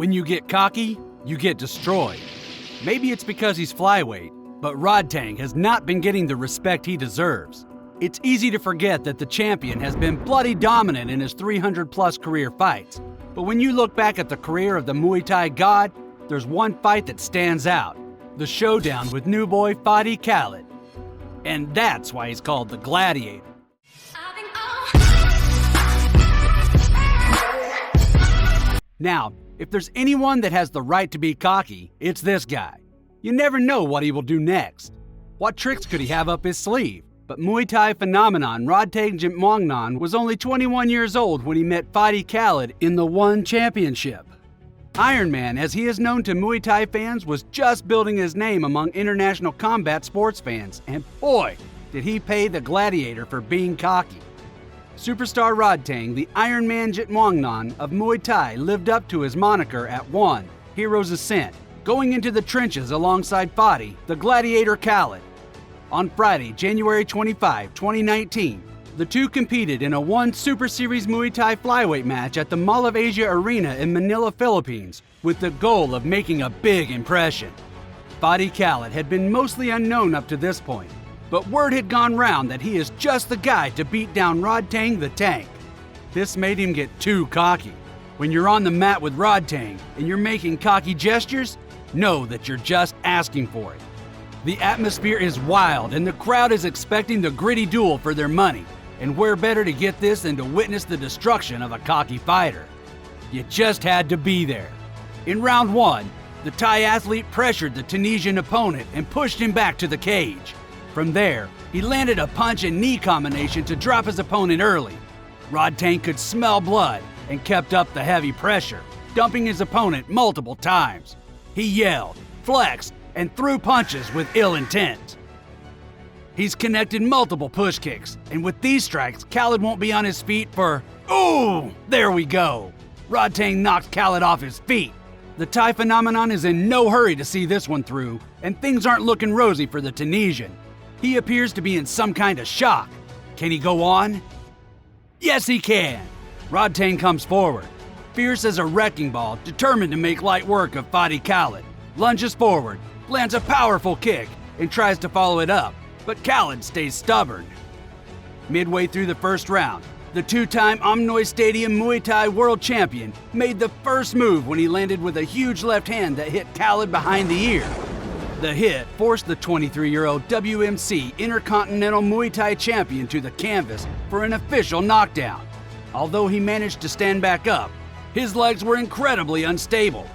When you get cocky, you get destroyed. Maybe it's because he's flyweight, but Rodtang has not been getting the respect he deserves. It's easy to forget that the champion has been bloody dominant in his 300-plus career fights. But when you look back at the career of the Muay Thai god, there's one fight that stands out: the showdown with new boy Fadi Khaled. And that's why he's called the Gladiator. Now, if there's anyone that has the right to be cocky, it's this guy. You never know what he will do next. What tricks could he have up his sleeve? But Muay Thai phenomenon Rodtang was only 21 years old when he met Fadi Khaled in the One Championship. Iron Man, as he is known to Muay Thai fans, was just building his name among international combat sports fans, and boy, did he pay the Gladiator for being cocky. Superstar Rodtang, the Iron Man Jiduo of Muay Thai, lived up to his moniker at One, Hero's Ascent, going into the trenches alongside Fadi, the Gladiator Khaled. On Friday, January 25, 2019, the two competed in a One Super Series Muay Thai flyweight match at the Mall of Asia Arena in Manila, Philippines, with the goal of making a big impression. Fadi Khaled had been mostly unknown up to this point, but word had gone round that he is just the guy to beat down Rodtang the Tank. This made him get too cocky. When you're on the mat with Rodtang and you're making cocky gestures, know that you're just asking for it. The atmosphere is wild and the crowd is expecting the gritty duel for their money, and where better to get this than to witness the destruction of a cocky fighter? You just had to be there. In round one, the Thai athlete pressured the Tunisian opponent and pushed him back to the cage. From there, he landed a punch and knee combination to drop his opponent early. Rodtang could smell blood and kept up the heavy pressure, dumping his opponent multiple times. He yelled, flexed, and threw punches with ill intent. He's connected multiple push kicks, and with these strikes, Khaled won't be on his feet for... Ooh! There we go! Rodtang knocked Khaled off his feet. The Thai phenomenon is in no hurry to see this one through, and things aren't looking rosy for the Tunisian. He appears to be in some kind of shock. Can he go on? Yes, he can! Rodtang comes forward, fierce as a wrecking ball, determined to make light work of Fadi Khaled. Lunges forward, lands a powerful kick, and tries to follow it up, but Khaled stays stubborn. Midway through the first round, the two-time Omnoy Stadium Muay Thai world champion made the first move when he landed with a huge left hand that hit Khaled behind the ear. The hit forced the 23-year-old WMC Intercontinental Muay Thai champion to the canvas for an official knockdown. Although he managed to stand back up, his legs were incredibly unstable.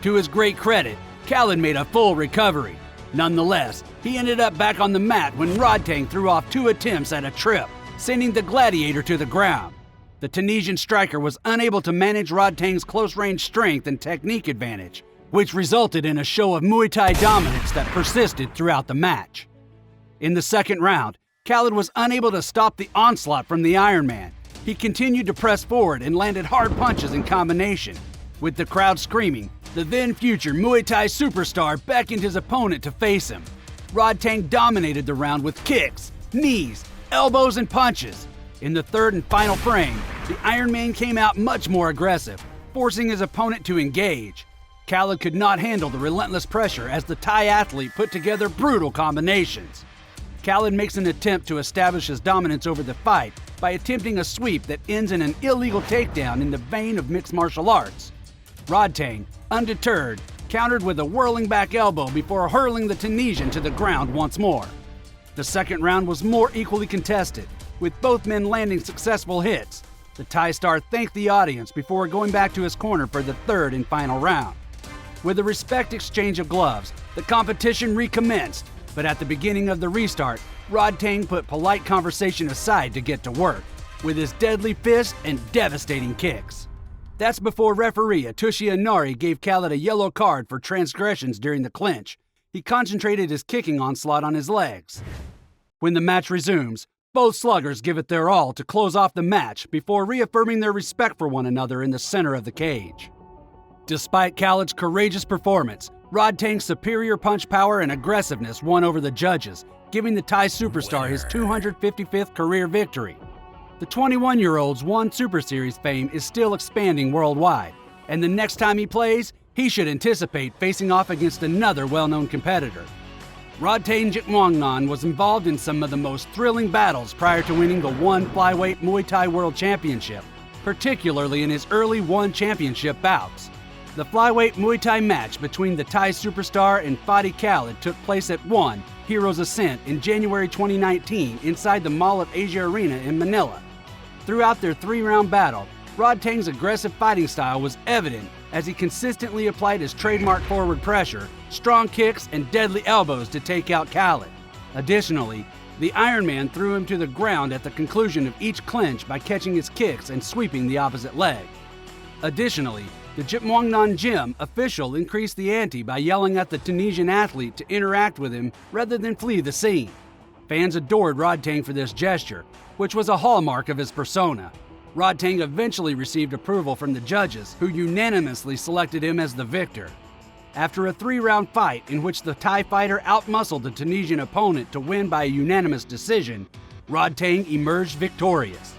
To his great credit, Khaled made a full recovery. Nonetheless, he ended up back on the mat when Rodtang threw off two attempts at a trip, sending the Gladiator to the ground. The Tunisian striker was unable to manage Rodtang's close-range strength and technique advantage, which resulted in a show of Muay Thai dominance that persisted throughout the match. In the second round, Khaled was unable to stop the onslaught from the Iron Man. He continued to press forward and landed hard punches in combination. With the crowd screaming, the then-future Muay Thai superstar beckoned his opponent to face him. Rodtang dominated the round with kicks, knees, elbows, and punches. In the third and final frame, the Iron Man came out much more aggressive, forcing his opponent to engage. Khaled could not handle the relentless pressure as the Thai athlete put together brutal combinations. Khaled makes an attempt to establish his dominance over the fight by attempting a sweep that ends in an illegal takedown in the vein of mixed martial arts. Rodtang, undeterred, countered with a whirling back elbow before hurling the Tunisian to the ground once more. The second round was more equally contested, with both men landing successful hits. The Thai star thanked the audience before going back to his corner for the third and final round. With a respect exchange of gloves, the competition recommenced, but at the beginning of the restart, Rodtang put polite conversation aside to get to work, with his deadly fist and devastating kicks. That's before referee Atsushi Inari gave Khaled a yellow card for transgressions during the clinch. He concentrated his kicking onslaught on his legs. When the match resumes, both sluggers give it their all to close off the match before reaffirming their respect for one another in the center of the cage. Despite Khaled's courageous performance, Rodtang's superior punch power and aggressiveness won over the judges, giving the Thai superstar his 255th career victory. The 21-year-old's One Super Series fame is still expanding worldwide, and the next time he plays, he should anticipate facing off against another well-known competitor. Rodtang was involved in some of the most thrilling battles prior to winning the ONE Flyweight Muay Thai World Championship, particularly in his early ONE Championship bouts. The flyweight Muay Thai match between the Thai superstar and Khaled took place at ONE Heroes Ascent in January 2019 inside the Mall of Asia Arena in Manila. Throughout their 3-round battle, Rodtang's aggressive fighting style was evident as he consistently applied his trademark forward pressure, strong kicks, and deadly elbows to take out Khaled. Additionally, the Iron Man threw him to the ground at the conclusion of each clinch by catching his kicks and sweeping the opposite leg. Additionally, the Jiduo gym official increased the ante by yelling at the Tunisian athlete to interact with him rather than flee the scene. Fans adored Rodtang for this gesture, which was a hallmark of his persona. Rodtang eventually received approval from the judges, who unanimously selected him as the victor. After a 3-round fight in which the Thai fighter outmuscled the Tunisian opponent to win by a unanimous decision, Rodtang emerged victorious.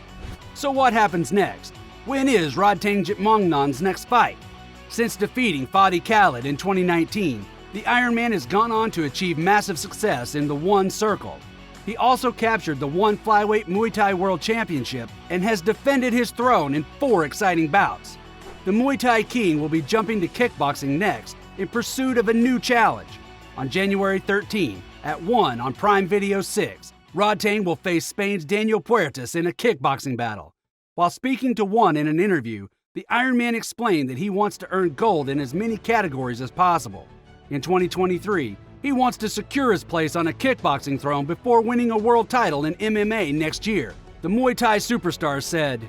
So what happens next? When is Rodtang Jiduo's next fight? Since defeating Khaled in 2019, the Iron Man has gone on to achieve massive success in the ONE circle. He also captured the ONE Flyweight Muay Thai World Championship and has defended his throne in 4 exciting bouts. The Muay Thai King will be jumping to kickboxing next in pursuit of a new challenge. On January 13 at ONE on Prime Video 6, Rodtang will face Spain's Daniel Puertas in a kickboxing battle. While speaking to ONE in an interview, the Iron Man explained that he wants to earn gold in as many categories as possible. In 2023, he wants to secure his place on a kickboxing throne before winning a world title in MMA next year. The Muay Thai superstar said,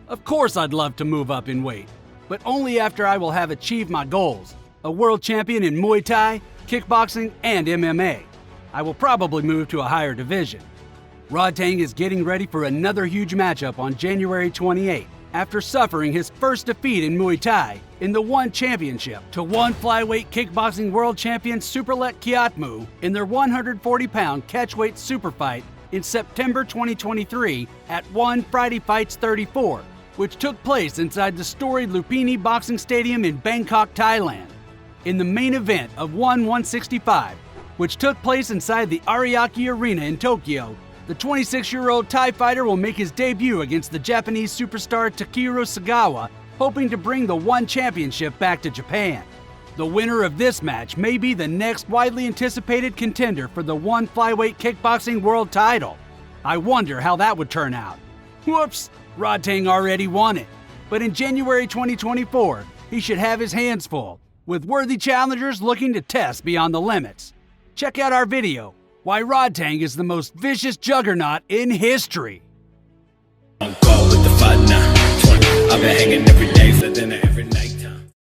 "Of course I'd love to move up in weight, but only after I will have achieved my goals, a world champion in Muay Thai, kickboxing, and MMA. I will probably move to a higher division." Rodtang is getting ready for another huge matchup on January 28 after suffering his first defeat in Muay Thai in the ONE Championship to ONE Flyweight Kickboxing World Champion Superlet Kiatmu in their 140-pound catchweight super fight in September 2023 at ONE Friday Fights 34, which took place inside the storied Lumpini Boxing Stadium in Bangkok, Thailand. In the main event of ONE 165, which took place inside the Ariake Arena in Tokyo, the 26-year-old Thai fighter will make his debut against the Japanese superstar Takeru Sagawa, hoping to bring the ONE Championship back to Japan. The winner of this match may be the next widely anticipated contender for the ONE Flyweight Kickboxing World title. I wonder how that would turn out. Whoops, Rodtang already won it. But in January 2024, he should have his hands full, with worthy challengers looking to test beyond the limits. Check out our video, Why Rodtang is the most vicious juggernaut in history. I've been hanging every day, so dinner every night.